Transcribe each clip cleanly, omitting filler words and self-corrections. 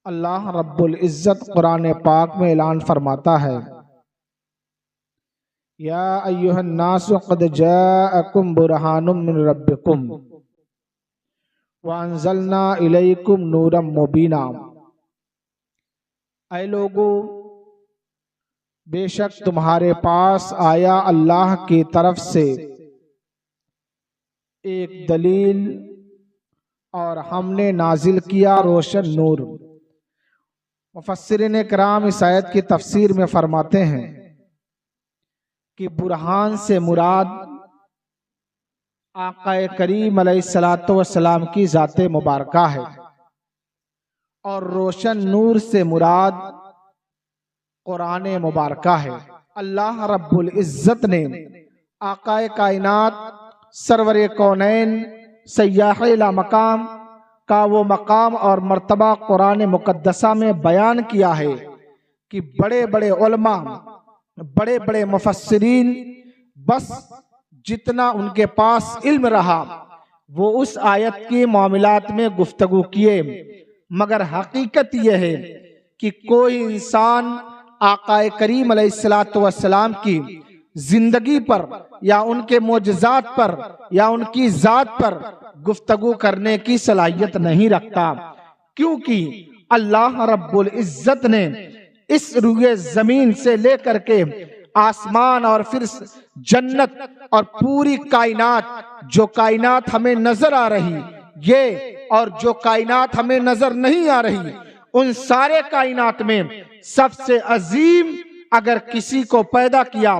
اللہ رب العزت قرآن پاک میں اعلان فرماتا ہے، یا ایھا الناس قد جاءکم برہان من ربکم وانزلنا الیکم نورا مبینا۔ اے لوگو، بے شک تمہارے پاس آیا اللہ کی طرف سے ایک دلیل اور ہم نے نازل کیا روشن نور۔ مفسرین کرام اس آیت کی تفسیر میں فرماتے ہیں کہ برہان سے مراد آقا کریم علیہ السلام کی ذات مبارکہ ہے، اور روشن نور سے مراد قرآن مبارکہ ہے۔ اللہ رب العزت نے آقا کائنات سرور کونین سیاح لامقام کا وہ مقام اور مرتبہ قرآن مقدسہ میں بیان کیا ہے کہ بڑے بڑے علماء، بڑے بڑے مفسرین بس جتنا ان کے پاس علم رہا وہ اس آیت کی معاملات میں گفتگو کیے، مگر حقیقت یہ ہے کہ کوئی انسان آقا کریم علیہ السلام کی زندگی پر یا ان کے معجزات پر یا ان کی ذات پر گفتگو کرنے کی صلاحیت نہیں رکھتا، کیونکہ اللہ رب العزت نے اس روئے زمین سے لے کر کے آسمان اور پھر جنت اور پوری کائنات، جو کائنات ہمیں نظر آ رہی یہ اور جو کائنات ہمیں نظر نہیں آ رہی، ان سارے کائنات میں سب سے عظیم اگر کسی کو پیدا کیا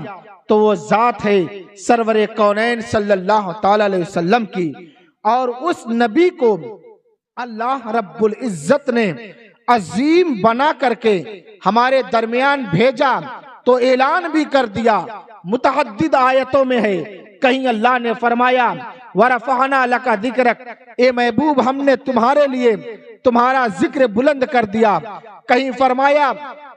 تو وہ ذات ہے سرور کونین صلی اللہ تعالی علیہ وسلم کی، اور اس نبی کو اللہ رب العزت نے عظیم بنا کر کے ہمارے درمیان بھیجا تو اعلان بھی کر دیا، متعدد آیتوں میں ہے۔ کہیں اللہ نے فرمایا وَرَفَعْنَا لَكَ ذِكْرَكَ، اے محبوب ہم نے تمہارے لیے تمہارا ذکر بلند کر دیا۔ کہیں فرمایا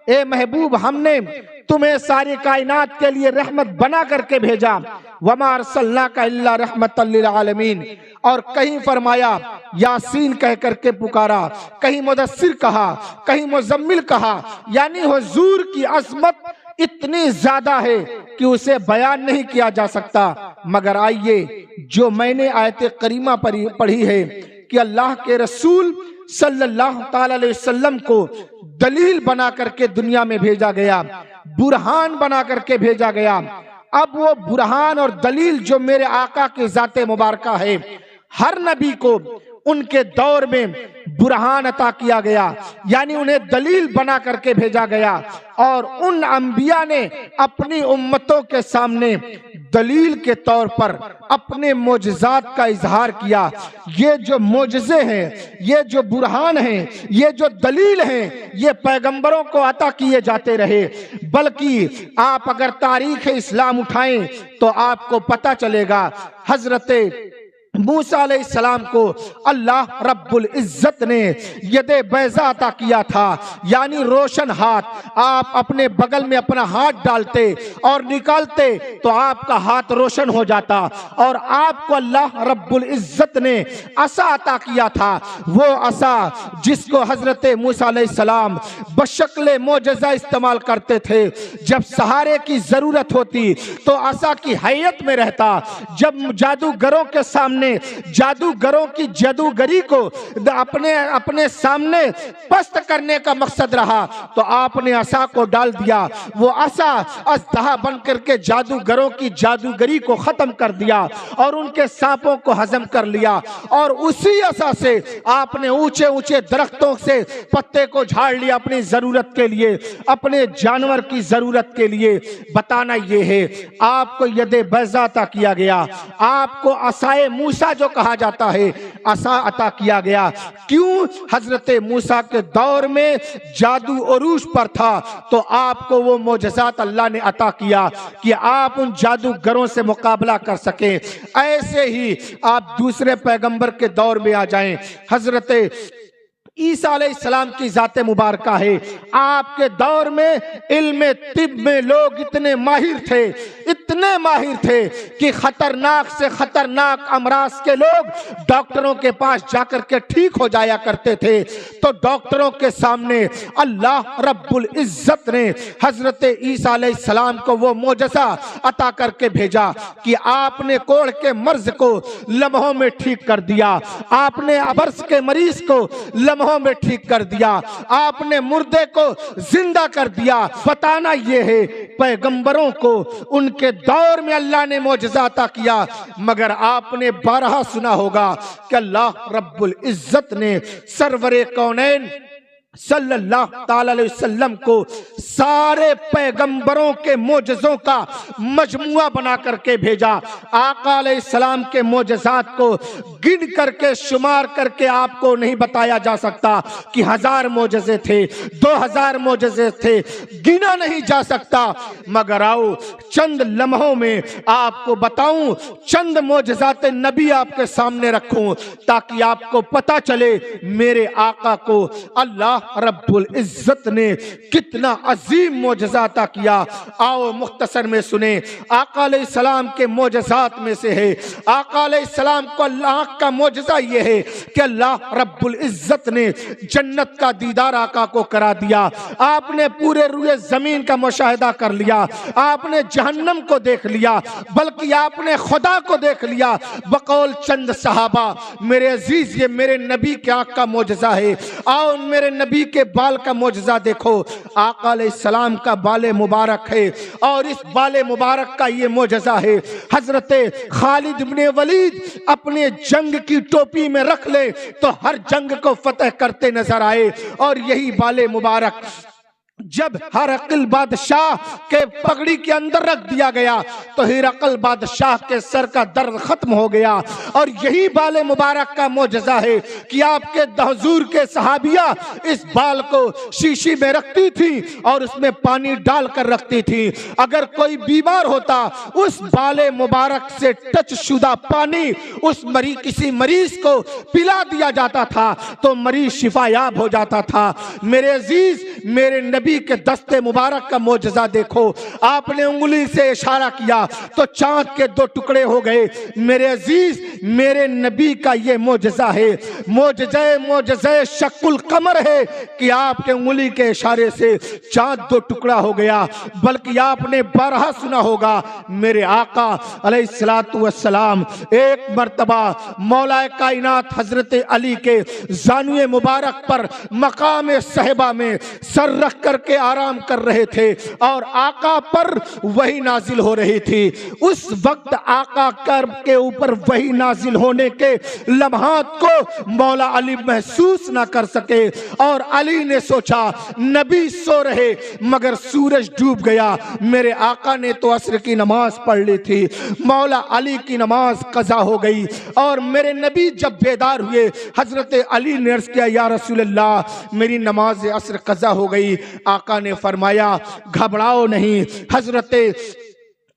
اے محبوب ہم نے تمہیں ساری کائنات کے لیے رحمت بنا کر کے بھیجا، وَمَا أَرْسَلْنَاكَ إِلَّا رَحْمَةً لِلْعَالَمِينَ، اور کہیں فرمایا یاسین کہہ کر کے پکارا، کہیں مدثر کہا، کہیں مزمل کہا، یعنی حضور کی عظمت اتنی زیادہ ہے کہ اسے بیان نہیں کیا جا سکتا۔ مگر آئیے، جو میں نے آیت کریمہ پڑھی ہے کہ اللہ کے رسول صلی اللہ تعالی علیہ وسلم کو دلیل بنا کر کے دنیا میں بھیجا گیا، برہان بنا کر کے بھیجا گیا۔ اب وہ برہان اور دلیل جو میرے آقا کی ذات مبارکہ ہے، ہر نبی کو ان کے دور میں برہان عطا کیا گیا، یعنی انہیں دلیل بنا کر کے بھیجا گیا، اور ان انبیاء نے اپنی امتوں کے سامنے دلیل کے طور پر اپنے معجزات کا اظہار کیا۔ یہ جو معجزے ہیں، یہ جو برہان ہیں، یہ جو دلیل ہیں، یہ پیغمبروں کو عطا کیے جاتے رہے، بلکہ آپ اگر تاریخ اسلام اٹھائیں تو آپ کو پتہ چلے گا حضرت موسیٰ علیہ السلام کو اللہ رب العزت نے ید بیضا عطا کیا تھا، یعنی روشن ہاتھ۔ آپ اپنے بغل میں اپنا ہاتھ ڈالتے اور نکالتے تو آپ کا ہاتھ روشن ہو جاتا، اور آپ کو اللہ رب العزت نے عصا عطا کیا تھا، وہ عصا جس کو حضرت موسیٰ علیہ السلام بشکل معجزہ استعمال کرتے تھے۔ جب سہارے کی ضرورت ہوتی تو عصا کی حیت میں رہتا، جب جادوگروں کے سامنے جادوگروں کی جادوگری کو اپنے سامنے پست کرنے کا مقصد رہا تو آپ نے عصا کو ڈال دیا، وہ عصا اژدہا بن کر کے جادوگروں کی جادوگری کو ختم کر دیا اور ان کے سانپوں کو ہضم کر لیا، اور اسی عصا سے آپ نے اونچے اونچے درختوں سے پتے کو جھاڑ لیا اپنی ضرورت کے لیے، اپنے جانور کی ضرورت کے لیے۔ بتانا یہ ہے آپ کو ید بیضا عطا کیا گیا، آپ کو عصائے موسیٰ جو کہا جاتا ہے عصا عطا کیا گیا۔ کیوں؟ حضرت موسیٰ کے دور میں جادو عروج پر تھا تو آپ کو وہ معجزات اللہ نے عطا کیا کہ آپ ان جادوگروں سے مقابلہ کر سکیں۔ ایسے ہی آپ دوسرے پیغمبر کے دور میں آ جائیں، حضرت عیسیٰ علیہ السلام کی ذات مبارکہ ہے۔ آپ کے دور میں علم طب میں لوگ اتنے ماہر تھے کہ خطرناک سے خطرناک امراض کے لوگ ڈاکٹروں کے پاس جا کر کے ٹھیک ہو جایا کرتے تھے۔ تو ڈاکٹروں کے سامنے اللہ رب العزت نے حضرت عیسیٰ علیہ السلام کو وہ معجزہ عطا کر کے بھیجا کہ آپ نے کوڑھ کے مرض کو لمحوں میں ٹھیک کر دیا، آپ نے ابرص کے مریض کو لمحوں میں ٹھیک کر دیا، آپ نے مردے کو زندہ کر دیا۔ بتانا یہ ہے پیغمبروں کو ان کے دور میں اللہ نے معجزہ عطا کیا، مگر آپ نے بارہا سنا ہوگا کہ اللہ رب العزت نے سرور کونین صلی اللہ تعالی علیہ وسلم کو سارے پیغمبروں کے معجزوں کا مجموعہ بنا کر کے بھیجا۔ آقا علیہ السلام کے معجزات کو گن کر کے شمار کر کے آپ کو نہیں بتایا جا سکتا کہ 1000 معجزے تھے، 2000 معجزے تھے، گنا نہیں جا سکتا۔ مگر آؤ چند لمحوں میں آپ کو بتاؤں، چند معجزات نبی آپ کے سامنے رکھوں تاکہ آپ کو پتا چلے میرے آقا کو اللہ رب العزت نے کتنا عظیم معجزہ عطا کیا۔ آؤ مختصر میں سنیں۔ آقا علیہ السلام کے معجزات میں سے ہے، آقا علیہ السلام کو اللہ کا معجزہ یہ ہے کہ اللہ رب العزت نے جنت کا دیدار آقا کو کرا دیا۔ آپ نے پورے روئے زمین کا مشاہدہ کر لیا، آپ نے جہنم کو دیکھ لیا، بلکہ آپ نے خدا کو دیکھ لیا بقول چند صحابہ۔ میرے عزیز یہ میرے نبی کے آنکھ کا معجزہ ہے۔ آؤ میرے نبی کے بال کا معجزہ دیکھو۔ آقا علیہ السلام کا بال مبارک ہے اور اس بال مبارک کا یہ معجزہ ہے۔ حضرت خالد بن ولید اپنے جنگ کی ٹوپی میں رکھ لے تو ہر جنگ کو فتح کرتے نظر آئے، اور یہی بال مبارک جب ہرقل بادشاہ کے پگڑی کے اندر رکھ دیا گیا تو ہرقل بادشاہ کے سر کا درد ختم ہو گیا۔ اور یہی بال مبارک کا معجزہ ہے کہ آپ کے حضور کے صحابیہ اس بال کو شیشی میں رکھتی تھی اور اس میں پانی ڈال کر رکھتی تھی۔ اگر کوئی بیمار ہوتا اس بال مبارک سے ٹچ شدہ پانی اس کسی مریض کو پلا دیا جاتا تھا تو مریض شفا یاب ہو جاتا تھا۔ میرے عزیز میرے نبی کے دست مبارک کا معجزہ دیکھو۔ آپ نے انگلی سے اشارہ کیا تو چاند کے 2 ٹکڑے ہو گئے۔ میرے عزیز میرے نبی کا یہ معجزہ ہے، معجزہ شق القمر ہے کہ آپ کے انگلی کے اشارے سے چاند 2 ٹکڑا ہو گیا۔ بلکہ آپ نے بارہا سنا ہوگا میرے آقا علیہ السلام ایک مرتبہ مولا کائنات حضرت علی کے زانوے مبارک پر مقام صحبہ میں سر رکھ کر کے آرام کر رہے تھے اور آقا پر وحی نازل ہو رہی تھی۔ اس وقت آقا کرب کے اوپر وحی نازل ہونے کے لمحات کو مولا علی محسوس نہ کر سکے، اور علی نے سوچا نبی سو رہے مگر سورج ڈوب گیا۔ میرے آقا نے تو عصر کی نماز پڑھ لی تھی، مولا علی کی نماز قضا ہو گئی، اور میرے نبی جب بیدار ہوئے حضرت علی نے عرض کیا یا رسول اللہ میری نماز عصر قضا ہو گئی۔ آقا نے فرمایا گھبراؤ نہیں۔ حضرت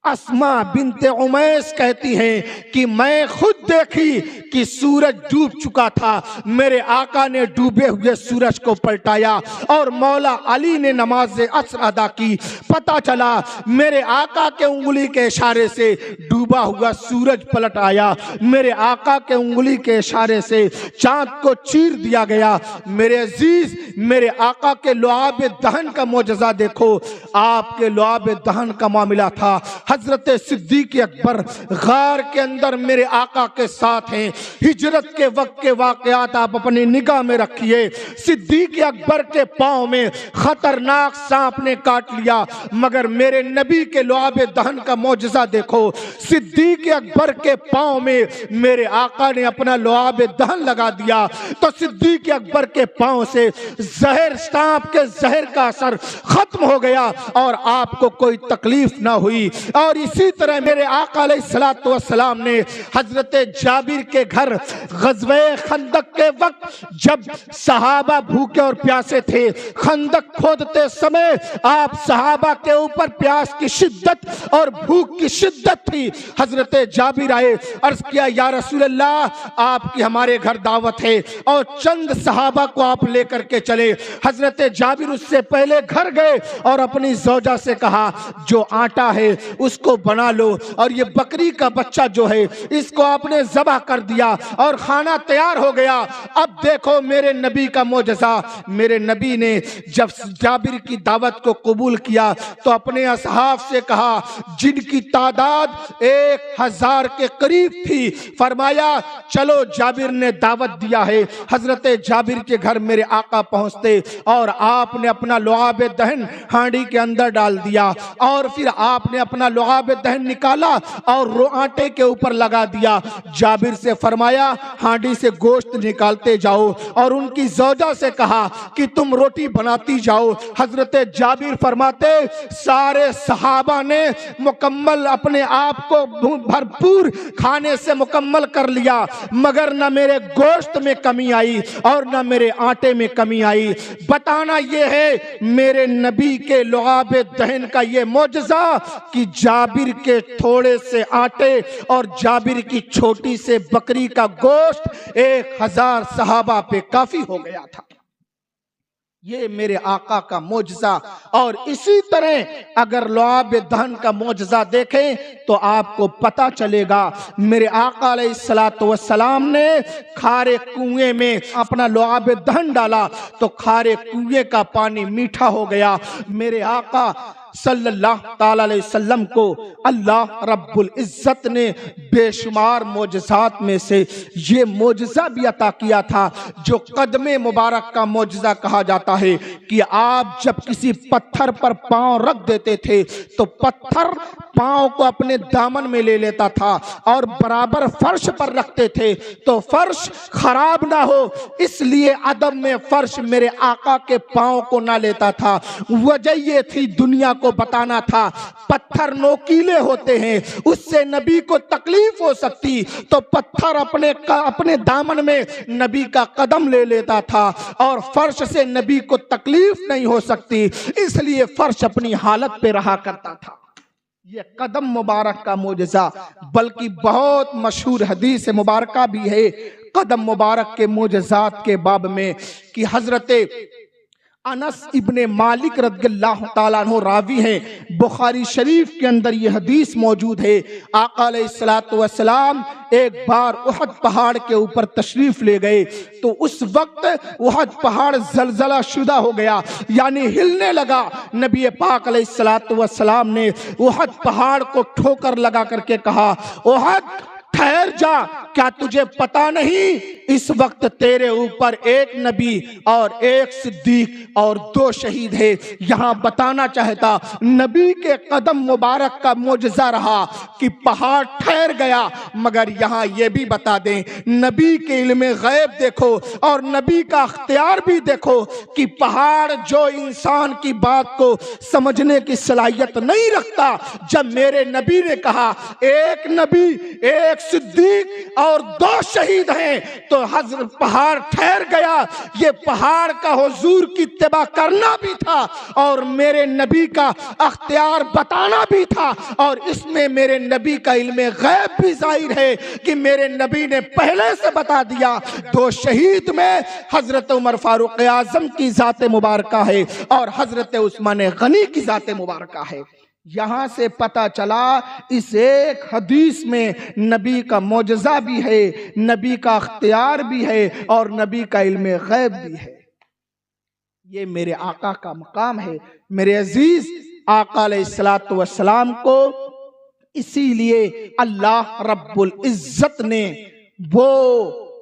اسماء بنت عمیس کہتی ہیں کہ میں خود دیکھی کہ سورج ڈوب چکا تھا، میرے آقا نے ڈوبے ہوئے سورج کو پلٹایا اور مولا علی نے نماز عصر ادا کی۔ پتہ چلا میرے آقا کے انگلی کے اشارے سے ڈوبا ہوا سورج پلٹ آیا، میرے آقا کے انگلی کے اشارے سے چاند کو چیر دیا گیا۔ میرے عزیز میرے آقا کے لعاب دہن کا معجزہ دیکھو۔ آپ کے لعاب دہن کا معاملہ تھا، حضرت صدیق اکبر غار کے اندر میرے آقا کے ساتھ ہیں۔ ہجرت کے وقت کے واقعات آپ اپنی نگاہ میں رکھیے۔ صدیق اکبر کے پاؤں میں خطرناک سانپ نے کاٹ لیا، مگر میرے نبی کے لعاب دہن کا معجزہ دیکھو۔ صدیق اکبر کے پاؤں میں میرے آقا نے اپنا لعاب دہن لگا دیا تو صدیق اکبر کے پاؤں سے زہر سانپ کے زہر کا اثر ختم ہو گیا اور آپ کو کوئی تکلیف نہ ہوئی۔ اور اسی طرح میرے آقا علیہ الصلوۃ والسلام نے حضرت جابر کے گھر غزوہ خندق کے وقت جب صحابہ بھوکے اور پیاسے تھے، خندق کھودتے سمے آپ صحابہ کے اوپر پیاس کی شدت اور بھوک کی شدت تھی، حضرت جابر آئے، عرض کیا یا رسول اللہ آپ کی ہمارے گھر دعوت ہے، اور چند صحابہ کو آپ لے کر کے چلے۔ حضرت جابر اس سے پہلے گھر گئے اور اپنی زوجہ سے کہا جو آٹا ہے اس کو بنا لو، اور یہ بکری کا بچہ جو ہے اس کو آپ نے ذبح کر دیا اور کھانا تیار ہو گیا۔ اب دیکھو میرے نبی کا معجزہ، میرے نبی نے جب جابر کی دعوت کو قبول کیا تو اپنے اصحاب سے کہا جن کی تعداد 1000 کے قریب تھی، فرمایا چلو جابر نے دعوت دیا ہے۔ حضرت جابر کے گھر میرے آقا پہنچتے اور آپ نے اپنا لعاب دہن ہانڈی کے اندر ڈال دیا، اور پھر آپ نے اپنا لعاب دہن نکالا اور آٹے کے اوپر لگا دیا۔ جابر سے فرمایا ہانڈی سے گوشت نکالتے جاؤ، اور ان کی زوجہ سے کہا کہ تم روٹی بناتی جاؤ۔ حضرت جابر فرماتے سارے صحابہ نے مکمل اپنے آپ کو بھرپور کھانے سے مکمل کر لیا، مگر نہ میرے گوشت میں کمی آئی اور نہ میرے آٹے میں کمی آئی۔ بتانا یہ ہے میرے نبی کے لعاب دہن کا یہ معجزہ کہ جابر کے تھوڑے سے آٹے اور جابر کی چھوٹی سے بکری کا گوشت 1000 صحابہ پہ کافی ہو گیا تھا۔ یہ میرے آقا کا معجزہ۔ اور اسی طرح اگر لعاب دہن کا معجزہ دیکھیں تو آپ کو پتا چلے گا میرے آقا علیہ الصلوۃ والسلام نے کھارے کنویں میں اپنا لعاب دہن ڈالا تو کھارے کنویں کا پانی میٹھا ہو گیا۔ میرے آقا صلی اللہ تعالی علیہ وسلم کو اللہ رب العزت نے بے شمار معجزات میں سے یہ معجزہ بھی عطا کیا تھا جو قدم مبارک کا معجزہ کہا جاتا ہے کہ آپ جب کسی پتھر پر پاؤں رکھ دیتے تھے تو پتھر پاؤں کو اپنے دامن میں لے لیتا تھا، اور برابر فرش پر رکھتے تھے تو فرش خراب نہ ہو اس لیے عدم میں فرش میرے آقا کے پاؤں کو نہ لیتا تھا۔ وجہ یہ تھی دنیا کو بتانا تھا پتھر نوکیلے ہوتے ہیں، اس سے نبی کو تکلیف ہو سکتی تو پتھر اپنے دامن میں نبی کا قدم لے لیتا تھا، اور فرش سے نبی کو تکلیف نہیں ہو سکتی اس لیے فرش اپنی حالت پہ رہا کرتا تھا۔ یہ قدم مبارک کا معجزہ، بلکہ بہت مشہور حدیث مبارکہ بھی ہے قدم مبارک کے معجزات کے باب میں کہ حضرت انس ابن مالک رضی اللہ تعالیٰ عنہ راوی ہیں، بخاری شریف کے اندر یہ حدیث موجود ہے۔ آقا علیہ الصلوۃ والسلام ایک بار احد پہاڑ کے اوپر تشریف لے گئے تو اس وقت احد پہاڑ زلزلہ شدہ ہو گیا، یعنی ہلنے لگا۔ نبی پاک علیہ الصلوۃ والسلام نے احد پہاڑ کو ٹھوکر لگا کر کے کہا احد ٹھہر جا، کیا تجھے پتا نہیں اس وقت تیرے اوپر ایک نبی اور ایک صدیق اور 2 شہید ہے۔ یہاں بتانا چاہتا نبی کے قدم مبارک کا معجزہ رہا کہ پہاڑ ٹھہر گیا، مگر یہاں یہ بھی بتا دیں نبی کے علم غیب دیکھو اور نبی کا اختیار بھی دیکھو کہ پہاڑ جو انسان کی بات کو سمجھنے کی صلاحیت نہیں رکھتا، جب میرے نبی نے کہا ایک نبی ایک صدیق اور 2 شہید ہیں تو حضرت پہاڑ ٹھہر گیا۔ یہ پہاڑ کا حضور کی اتباع کرنا بھی تھا اور میرے نبی کا اختیار بتانا بھی تھا، اور اس میں میرے نبی کا علم غیب بھی ظاہر ہے کہ میرے نبی نے پہلے سے بتا دیا 2 شہید میں حضرت عمر فاروق اعظم کی ذات مبارکہ ہے اور حضرت عثمان غنی کی ذات مبارکہ ہے۔ یہاں سے پتا چلا اس ایک حدیث میں نبی کا معجزہ بھی ہے، نبی کا اختیار بھی ہے اور نبی کا علم غیب بھی ہے۔ یہ میرے آقا کا مقام ہے۔ میرے عزیز آقا علیہ الصلوۃ والسلام کو اسی لیے اللہ رب العزت نے وہ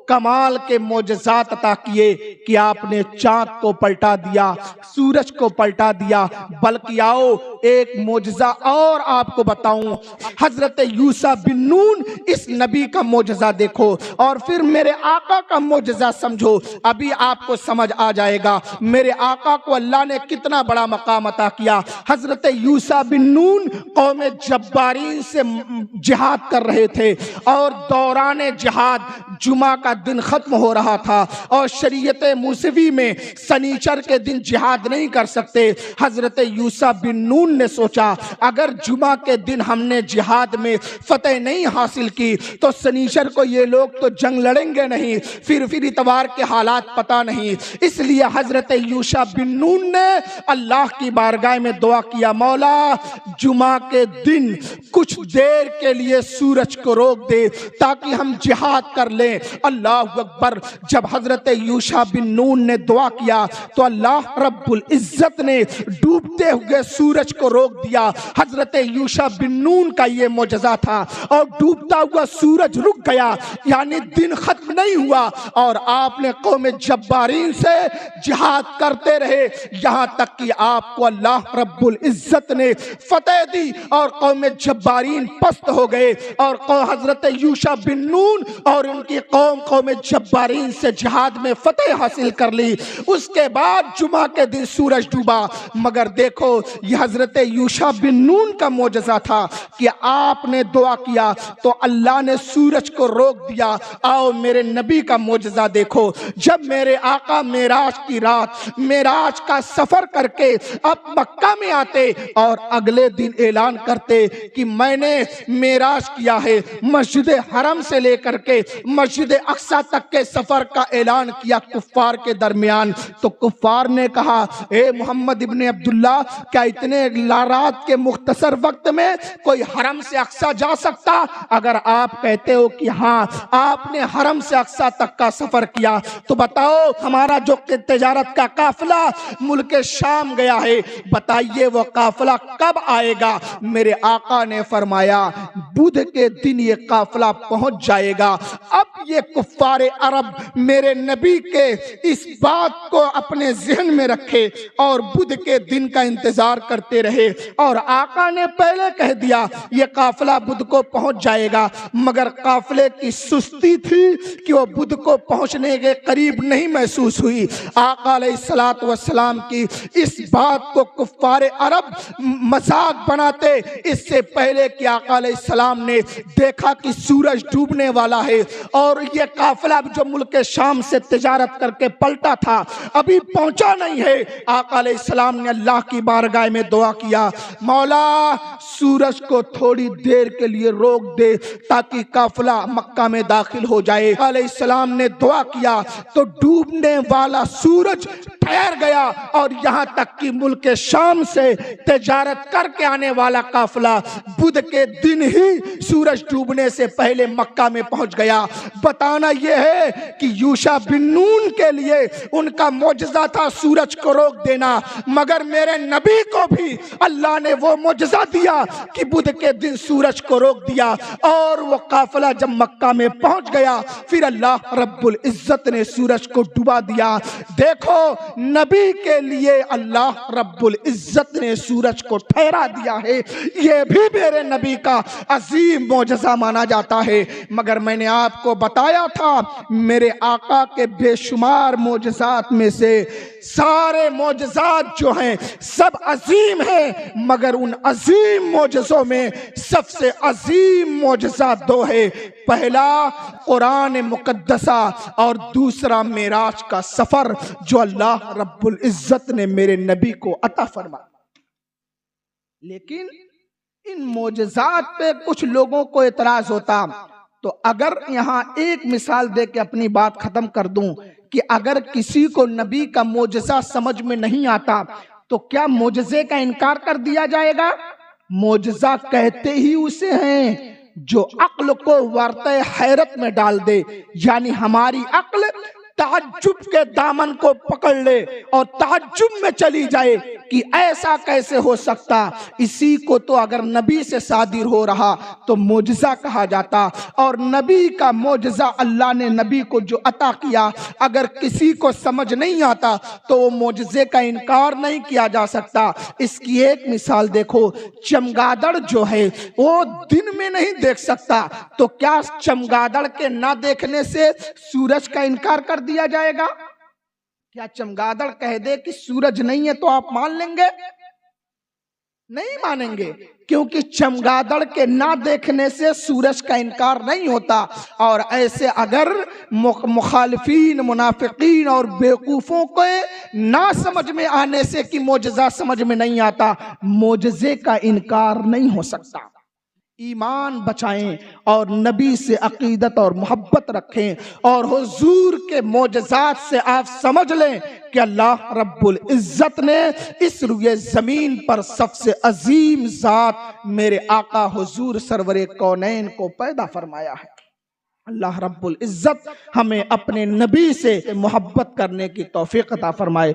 کمال کے معجزات عطا کیے کہ آپ نے چاند کو پلٹا دیا، سورج کو پلٹا دیا، بلکہ آؤ ایک معجزہ اور آپ کو بتاؤں، حضرت یوشع بن نون، اس نبی کا معجزہ دیکھو اور پھر میرے آقا کا معجزہ سمجھو، ابھی آپ کو سمجھ آ جائے گا میرے آقا کو اللہ نے کتنا بڑا مقام عطا کیا۔ حضرت یوشع بن نون قوم جبارین سے جہاد کر رہے تھے اور دوران جہاد جمعہ کا دن ختم ہو رہا تھا اور شریعت موسوی میں سنیچر کے دن جہاد نہیں کر سکتے۔ حضرت یوشع بن نون نے سوچا اگر جمعہ کے دن ہم نے جہاد میں فتح نہیں حاصل کی تو سنیچر کو یہ لوگ تو جنگ لڑیں گے نہیں، پھر اتوار کے حالات پتہ نہیں۔ اس لیے حضرت یوشع بن نون نے اللہ کی بارگاہ میں دعا کیا، مولا جمعہ کے دن کچھ دیر کے لیے سورج کو روک دے تاکہ ہم جہاد کر لیں۔ اللہ اکبر۔ جب حضرت یوشع بن نون نے دعا کیا تو اللہ رب العزت نے ڈوبتے ہوئے سورج کو روک دیا۔ حضرت یوشع بن نون کا یہ معجزہ تھا اور ڈوبتا ہوا سورج رک گیا، یعنی دن ختم نہیں ہوا اور آپ نے قوم جبارین سے جہاد کرتے رہے یہاں تک کہ آپ کو اللہ رب العزت نے فتح دی اور قوم جبارین پست ہو گئے اور حضرت یوشع بن نون اور ان کی قوم جبارین سے جہاد میں فتح حاصل کر لی۔ اس کے بعد جمعہ کے دن سورج ڈوبا، مگر دیکھو یہ حضرت یوشع بن نون کا معجزہ تھا کہ آپ نے دعا کیا تو اللہ نے سورج کو روک دیا۔ آؤ میرے نبی کا معجزہ دیکھو، جب میرے آقا معراج کی رات معراج کا سفر کر کے اب مکہ میں آتے اور اگلے دن اعلان کرتے کہ میں نے معراج کیا ہے، مسجد حرم سے لے کر کے مسجد اقصی تک کے سفر کا اعلان کیا کفار کے درمیان، تو کفار نے کہا اے محمد ابن عبداللہ، کیا اتنے رات کے مختصر وقت میں کوئی حرم سے اقصی جا سکتا؟ اگر آپ کہتے ہو کہ ہاں آپ نے حرم سے اقصی تک کا سفر کیا تو بتاؤ ہمارا جو تجارت کا قافلہ ملک شام گیا ہے، بتائیے وہ قافلہ کب آئے گا؟ میرے آقا نے فرمایا بدھ کے دن یہ قافلہ پہنچ جائے گا۔ اب یہ کفار عرب میرے نبی کے اس بات کو اپنے ذہن میں رکھے اور بدھ کے دن کا انتظار کرتے رہے اور آقا نے پہلے کہہ دیا یہ قافلہ بدھ کو پہنچ جائے گا، مگر قافلے کی سستی تھی کہ وہ بدھ کو پہنچنے کے قریب نہیں محسوس ہوئی۔ آقا علیہ السلام کی اس بات کو کفار عرب مذاق بناتے اس سے پہلے کہ آقا علیہ السلام نے دیکھا کہ سورج ڈوبنے والا ہے اور یہ قافلہ جو ملک شام سے تجارت کر کے پلٹا تھا ابھی پہنچا نہیں ہے، آقا علیہ السلام نے اللہ کی بارگاہ میں دعا کیا، مولا سورج کو تھوڑی دیر کے لیے روک دے تاکہ قافلہ مکہ میں داخل ہو جائے۔ علیہ السلام نے دعا کیا تو ڈوبنے والا سورج ٹھہر گیا اور یہاں تک کہ ملک شام سے تجارت کر کے آنے والا قافلہ بدھ کے دن ہی سورج ڈوبنے سے پہلے مکہ میں پہنچ گیا۔ بتانا یہ ہے کہ یوشع بن نون کے لیے ان کا معجزہ تھا سورج کو روک دینا، مگر میرے نبی کو بھی اللہ نے وہ معجزہ دیا کہ بدھ کے دن سورج کو روک دیا اور وہ قافلہ جب مکہ میں پہنچ گیا پھر اللہ رب العزت نے سورج کو ڈبا دیا۔ دیکھو نبی کے لیے اللہ رب العزت نے سورج کو ٹھہرا دیا ہے، یہ بھی میرے نبی کا عظیم معجزہ مانا جاتا ہے۔ مگر میں نے آپ کو بتایا تھا میرے آقا کے بے شمار معجزات میں سے سارے معجزات جو ہیں سب عظیم ہیں، مگر ان عظیم معجزوں میں سب سے عظیم معجزہ دو ہے، پہلا قرآن مقدسہ اور دوسرا معراج کا سفر جو اللہ رب العزت نے میرے نبی کو عطا فرمایا۔ لیکن ان معجزات پہ کچھ لوگوں کو اعتراض ہوتا، تو اگر یہاں ایک مثال دے کے اپنی بات ختم کر دوں کہ اگر کسی کو نبی کا معجزہ سمجھ میں نہیں آتا تو کیا معجزے کا انکار کر دیا جائے گا؟ معجزہ کہتے ہی اسے ہیں جو عقل کو ورطہ حیرت میں ڈال دے، یعنی ہماری عقل تعجب کے دامن کو پکڑ لے اور تعجب میں چلی جائے کہ ایسا کیسے ہو سکتا، اسی کو تو اگر نبی سے صادر ہو رہا تو معجزہ کہا جاتا، اور نبی کا معجزہ اللہ نے نبی کو جو عطا کیا اگر کسی کو سمجھ نہیں آتا تو وہ معجزے کا انکار نہیں کیا جا سکتا۔ اس کی ایک مثال دیکھو، چمگادڑ جو ہے وہ دن میں نہیں دیکھ سکتا، تو کیا چمگادڑ کے نہ دیکھنے سے سورج کا انکار کر دیا جائے گا؟ کیا چمگادڑ کہہ دے کہ سورج نہیں ہے تو آپ مان لیں گے؟ نہیں مانیں گے، کیونکہ چمگادڑ کے نہ دیکھنے سے سورج کا انکار نہیں ہوتا۔ اور ایسے اگر مخالفین، منافقین اور بیوقوفوں کو نہ سمجھ میں آنے سے کہ معجزہ سمجھ میں نہیں آتا، معجزے کا انکار نہیں ہو سکتا۔ ایمان بچائیں اور نبی سے عقیدت اور محبت رکھیں، اور حضور کے معجزات سے آپ سمجھ لیں کہ اللہ رب العزت نے اس روئے زمین پر سب سے عظیم ذات میرے آقا حضور سرور کونین کو پیدا فرمایا ہے۔ اللہ رب العزت ہمیں اپنے نبی سے محبت کرنے کی توفیق عطا فرمائے۔